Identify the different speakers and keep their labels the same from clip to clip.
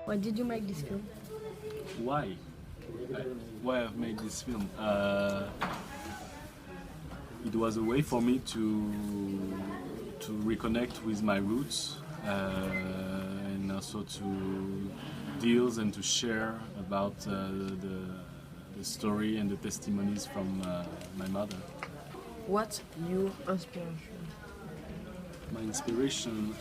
Speaker 1: Why did you make this film?
Speaker 2: Why? Why I've made this film? It was a way for me to reconnect with my roots and also to deal and to share about the story and the testimonies from my mother.
Speaker 1: What's your inspiration?
Speaker 2: My inspiration,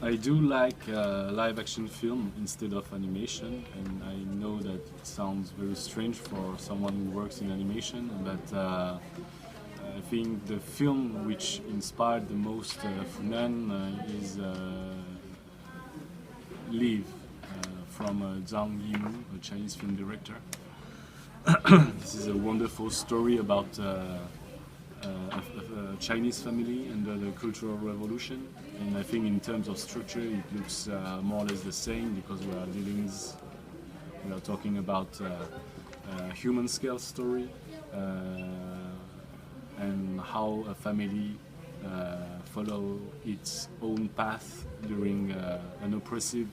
Speaker 2: I do like live action film instead of animation, and I know that it sounds very strange for someone who works in animation, but I think the film which inspired the most Funan is Live from Zhang Yimou, a Chinese film director. This is a wonderful story about a Chinese family under the Cultural Revolution, and I think in terms of structure it looks more or less the same, because we are talking about a human scale story and how a family follow its own path during an oppressive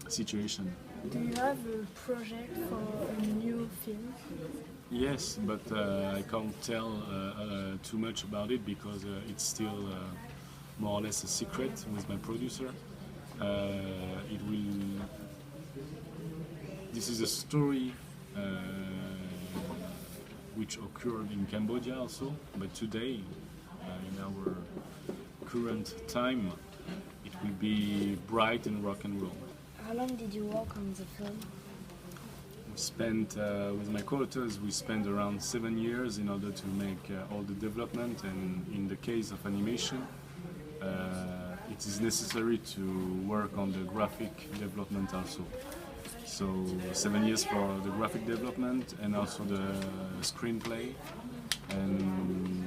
Speaker 2: situation.
Speaker 1: Do you have a project for a new film?
Speaker 2: Yes, but I can't tell too much about it because it's still more or less a secret with my producer. This is a story which occurred in Cambodia also, but today, in our current time, it will be bright and rock and roll.
Speaker 1: How long did you work on the film?
Speaker 2: We spent, with my co-authors, we spent around 7 years in order to make all the development, and in the case of animation, it is necessary to work on the graphic development also. So 7 years for the graphic development and also the screenplay. And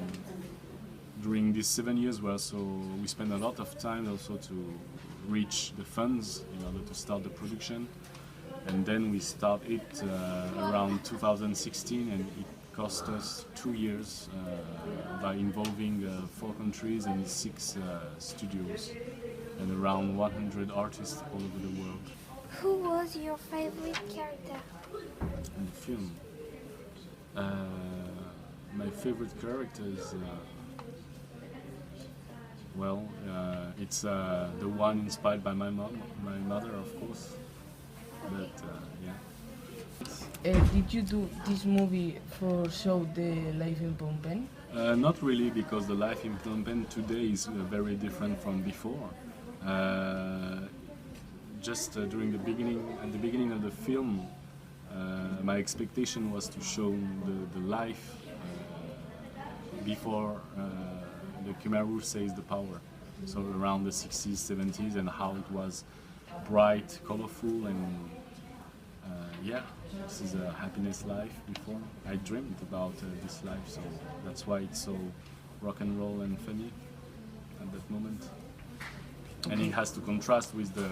Speaker 2: during these 7 years, we spent a lot of time also to reach the funds in order to start the production. And then we start it around 2016, and it cost us 2 years by involving 4 countries and 6 studios and around 100 artists all over the world.
Speaker 3: Who was your favorite character?
Speaker 2: In the film, my favorite character is it's the one inspired by my mother, of course. But yeah.
Speaker 4: Did you do this movie for show the life in Phnom Penh?
Speaker 2: Not really, because the life in Phnom Penh today is very different from before. Just at the beginning of the film, my expectation was to show the life before the Khmer Rouge seized the power. So around the 60s, 70s, and how it was bright, colorful, and this is a happiness life before. I dreamed about this life, so that's why it's so rock and roll and funny at that moment. And it has to contrast with the